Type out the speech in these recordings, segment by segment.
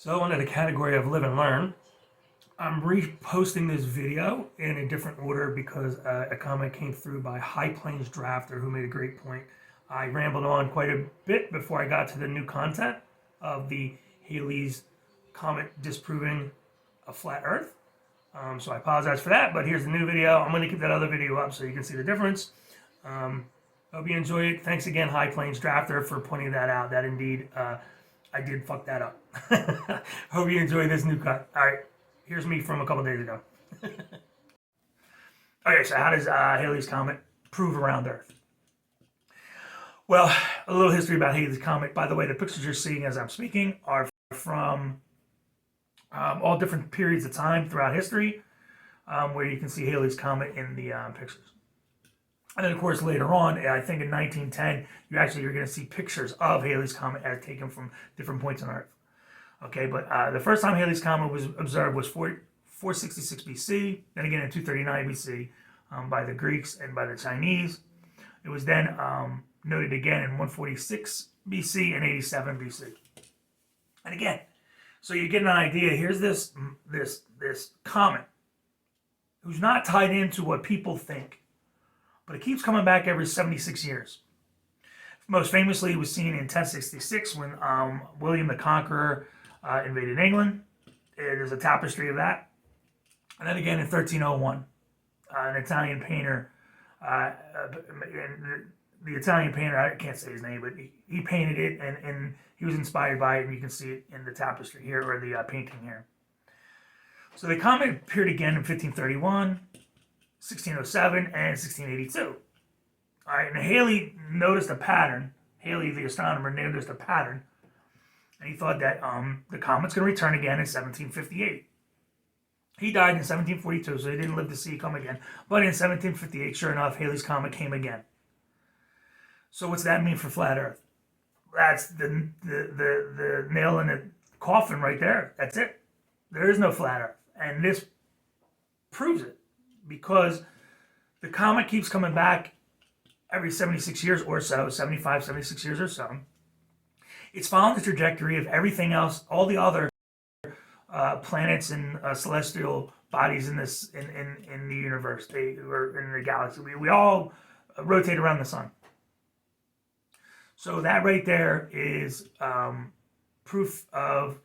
So under the category of live and learn, I'm reposting this video in a different order because a comment came through by High Plains Drafter who made a great point. I rambled on quite a bit before I got to the new content of the Halley's Comet disproving a flat Earth. So I apologize for that, but here's the new video. I'm going to keep that other video up so you can see the difference. Hope you enjoy it. Thanks again, High Plains Drafter, for pointing that out. That indeed, I did fuck that up. Hope you enjoy this new cut. All right, here's me from a couple days ago. Okay, so how does Halley's Comet prove around Earth? Well, a little history about Halley's Comet. By the way, the pictures you're seeing as I'm speaking are from all different periods of time throughout history, where you can see Halley's Comet in the pictures. And then, of course, later on, I think in 1910, you're going to see pictures of Halley's Comet as taken from different points on Earth. Okay, but the first time Halley's Comet was observed was 466 BC, then again in 239 BC by the Greeks and by the Chinese. It was then noted again in 146 BC and 87 BC. And again, so you get an idea. Here's this comet who's not tied into what people think, but it keeps coming back every 76 years. Most famously, it was seen in 1066 when William the Conqueror invaded England. There's a tapestry of that. And then again in 1301, an Italian painter, the Italian painter, I can't say his name, but he painted it and he was inspired by it, and you can see it in the tapestry here, or the painting here. So the comet appeared again in 1531, 1607, and 1682. All right, and Halley noticed a pattern. Halley, the astronomer, noticed a pattern, and he thought that the comet's going to return again in 1758. He died in 1742, so he didn't live to see it come again. But in 1758, sure enough, Halley's Comet came again. So what's that mean for flat Earth? That's the nail in the coffin right there. That's it. There is no flat Earth. And this proves it, because the comet keeps coming back every 76 years or so, 75, 76 years or so. It's following the trajectory of everything else, all the other planets and celestial bodies in the universe, or in the galaxy. We all rotate around the sun. So that right there is proof of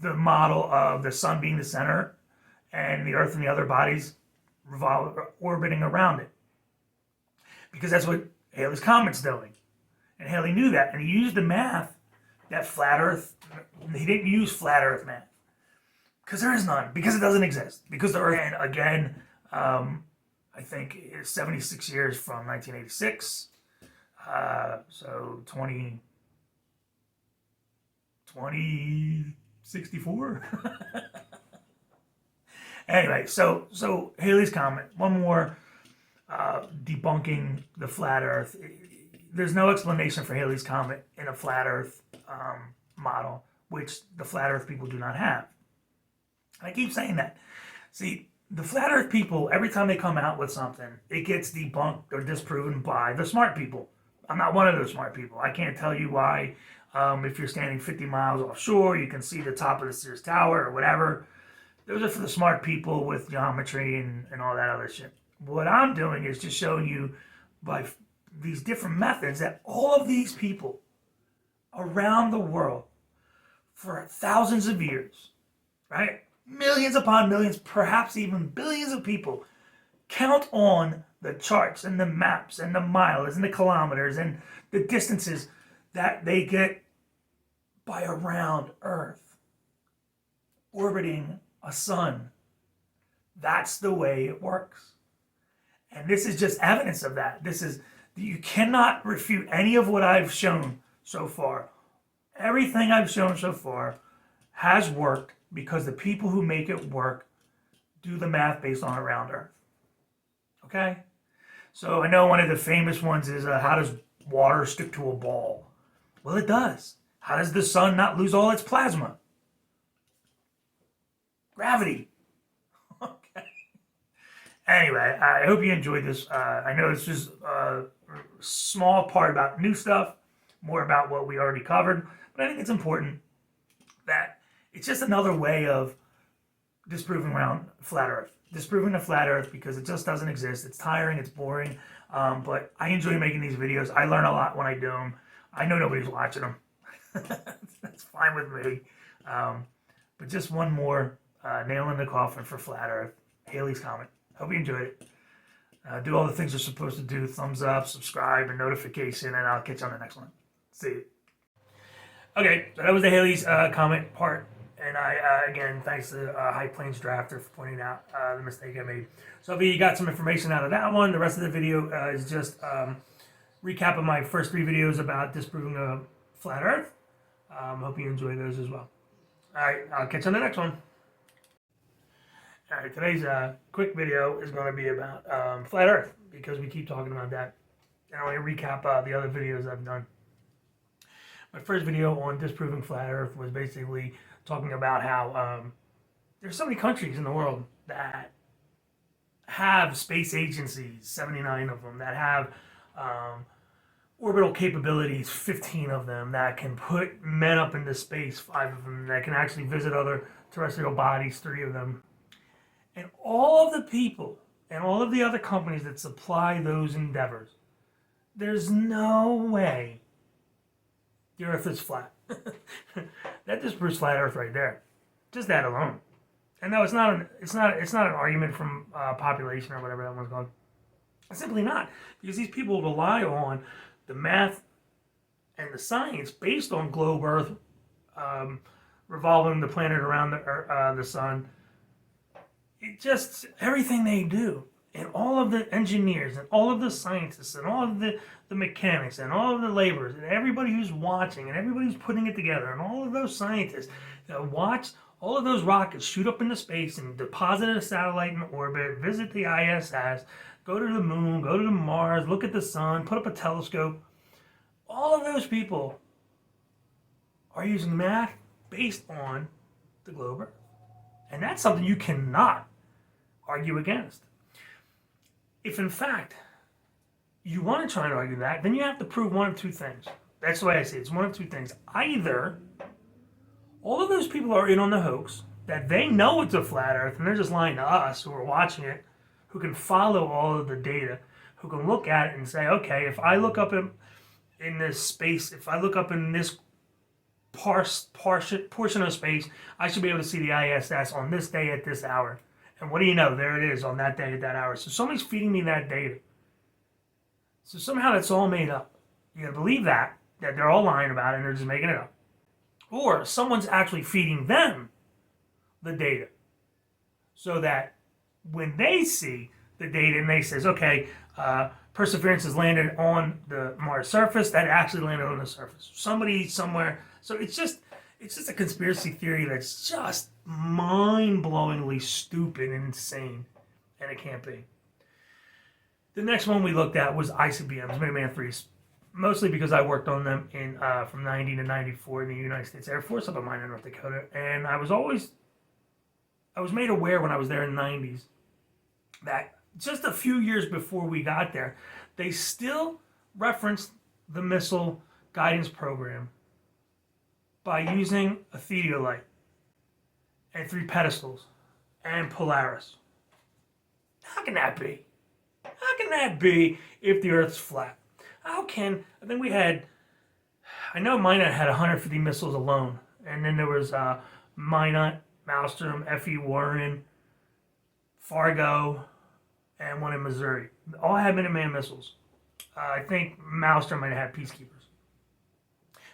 the model of the sun being the center and the Earth and the other bodies orbiting around it. Because that's what Halley's Comet's doing. And Halley knew that, and he used the math that flat Earth, he didn't use flat Earth math. Because there is none, because it doesn't exist. Because the Earth, and again, I think it's 76 years from 1986. So 2064. Anyway, so Halley's Comet, one more debunking the flat Earth. There's no explanation for Halley's Comet in a flat Earth model, which the flat Earth people do not have. I keep saying that. See, the flat Earth people, every time they come out with something, it gets debunked or disproven by the smart people. I'm not one of those smart people. I can't tell you why. If you're standing 50 miles offshore, you can see the top of the Sears Tower or whatever. Those are for the smart people with geometry and all that other shit. What I'm doing is just showing you by these different methods that all of these people around the world for thousands of years, right? Millions upon millions, perhaps even billions of people count on the charts and the maps and the miles and the kilometers and the distances that they get by around Earth, orbiting a sun. That's the way it works. And this is just evidence of that. You cannot refute any of what I've shown so far. Everything I've shown so far has worked because the people who make it work do the math based on around Earth. Okay? So I know one of the famous ones is how does water stick to a ball? Well, it does. How does the sun not lose all its plasma? Gravity. Okay. Anyway, I hope you enjoyed this. I know this is a small part about new stuff, more about what we already covered, but I think it's important that it's just another way of disproving around flat Earth. Disproving the flat Earth because it just doesn't exist. It's tiring, it's boring, but I enjoy making these videos. I learn a lot when I do them. I know nobody's watching them. That's fine with me. But just one more nail in the coffin for flat Earth. Halley's Comet. Hope you enjoyed it. Do all the things you're supposed to do. Thumbs up, subscribe, and notification, and I'll catch you on the next one. See you. Okay, so that was the Halley's Comet part. And again, thanks to High Plains Drafter for pointing out the mistake I made. So if you got some information out of that one, the rest of the video is just recap of my first 3 videos about disproving a flat Earth. Hope you enjoy those as well. All right, I'll catch you on the next one. All right, today's quick video is going to be about flat Earth because we keep talking about that. And I'll recap the other videos I've done. My first video on disproving flat Earth was basically talking about how there's so many countries in the world that have space agencies, 79 of them, that have orbital capabilities, 15 of them, that can put men up into space, 5 of them, that can actually visit other terrestrial bodies, 3 of them. And all of the people and all of the other companies that supply those endeavors, there's no way the Earth is flat. That disproves flat Earth right there. Just that alone. And no, it's not an argument from population or whatever that one's called. It's simply not, because these people rely on the math and the science based on globe Earth revolving the planet around the sun. It just everything they do, and all of the engineers and all of the scientists and all of the mechanics and all of the laborers and everybody who's watching and everybody who's putting it together and all of those scientists that watch all of those rockets shoot up into space and deposit a satellite in orbit, visit the ISS, go to the moon, go to Mars, look at the sun, put up a telescope. All of those people are using math based on the globe Earth. And that's something you cannot argue against. If in fact you want to try and argue that, then you have to prove one of 2 things. That's the way I say it. It's one of 2 things. Either all of those people are in on the hoax, that they know it's a flat Earth, and they're just lying to us who are watching it, who can follow all of the data, who can look at it and say, okay, if I look up in this space, if I look up in this portion of space, I should be able to see the ISS on this day at this hour. And what do you know? There it is on that day at that hour. So somebody's feeding me that data. So somehow that's all made up. You gotta believe that they're all lying about it and they're just making it up. Or someone's actually feeding them the data. So that when they see the data and they says, okay, Perseverance has landed on the Mars surface, that actually landed on the surface. Somebody somewhere. So it's just a conspiracy theory that's just mind-blowingly stupid and insane, and it can't be. The next one we looked at was ICBMs, Minuteman IIIs, mostly because I worked on them in from 90 to 94 in the United States Air Force up in Minot, North Dakota, and I was made aware when I was there in the 90s that just a few years before we got there, they still referenced the missile guidance program by using a theodolite and 3 pedestals and Polaris. How can that be? How can that be if the Earth's flat? I think we had, I know Minot had 150 missiles alone. And then there was Minot, Maelstrom, F.E. Warren, Fargo, and one in Missouri. All had Minuteman missiles. I think Maelstrom might have had Peacekeepers.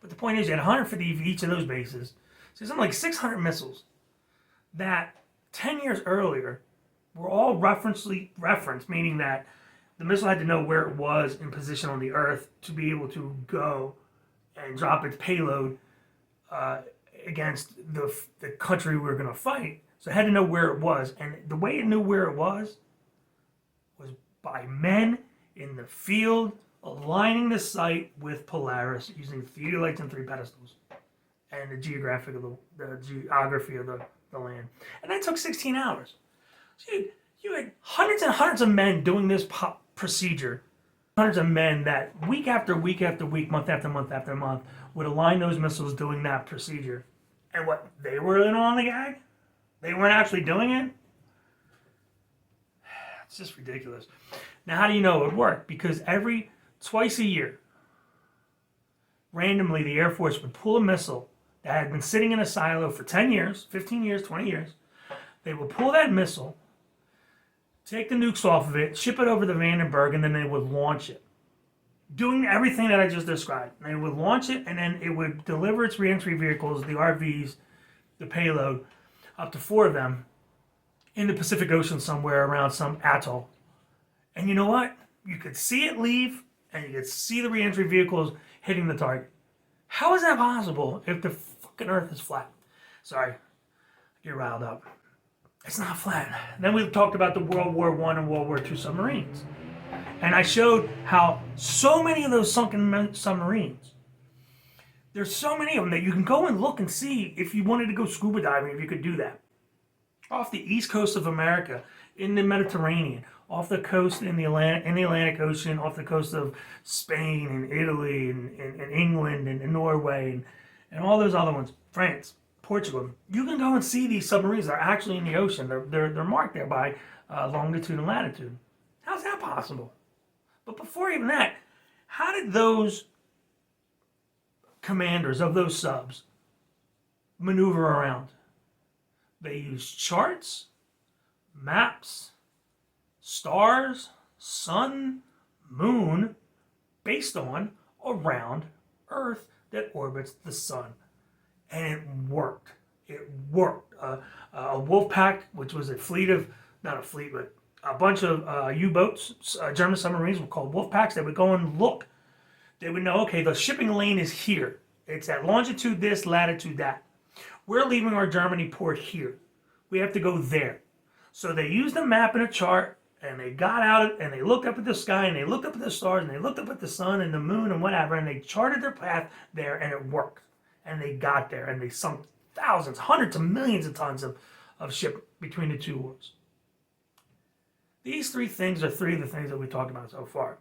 But the point is, you had 150 of each of those bases. So something like 600 missiles that 10 years earlier were all referenced, meaning that the missile had to know where it was in position on the Earth to be able to go and drop its payload against the country we were going to fight. So it had to know where it was. And the way it knew where it was by men in the field aligning the site with Polaris using theodolites and 3 pedestals and the geography of the land. And that took 16 hours. So you had hundreds and hundreds of men doing this procedure. Hundreds of men that week after week after week, month after month after month would align those missiles doing that procedure. And what, they were in on the gag? They weren't actually doing it? It's just ridiculous. Now, how do you know it would work? Because twice a year, randomly, the Air Force would pull a missile that had been sitting in a silo for 10 years, 15 years, 20 years. They would pull that missile, take the nukes off of it, ship it over to Vandenberg, and then they would launch it. Doing everything that I just described. They would launch it, and then it would deliver its reentry vehicles, the RVs, the payload, up to 4 of them, in the Pacific Ocean somewhere around some atoll. And you know what? You could see it leave, and you could see the reentry vehicles hitting the target. How is that possible if the fucking Earth is flat? Sorry, I get riled up. It's not flat. Then we talked about the World War I and World War II submarines. And I showed how so many of those sunken submarines, there's so many of them that you can go and look and see if you wanted to go scuba diving, if you could do that. Off the east coast of America, in the Mediterranean, off the coast in the Atlantic Ocean, off the coast of Spain and Italy and England and Norway and all those other ones, France, Portugal. You can go and see these submarines. They're actually in the ocean. They're marked there by longitude and latitude. How's that possible? But before even that, how did those commanders of those subs maneuver around? They used charts, maps, stars, sun, moon, based on a round Earth that orbits the sun. And it worked. It worked. A wolf pack, which was a fleet of, not a fleet, but a bunch of U-boats, German submarines were called wolf packs. They would go and look. They would know, okay, the shipping lane is here. It's at longitude this, latitude that. We're leaving our Germany port here. We have to go there. So they used a map and a chart, and they got out and they looked up at the sky, and they looked up at the stars, and they looked up at the sun and the moon and whatever, and they charted their path there, and it worked. And they got there, and they sunk thousands, hundreds of millions of tons of ship between the two wars. These 3 things are 3 of the things that we talked about so far.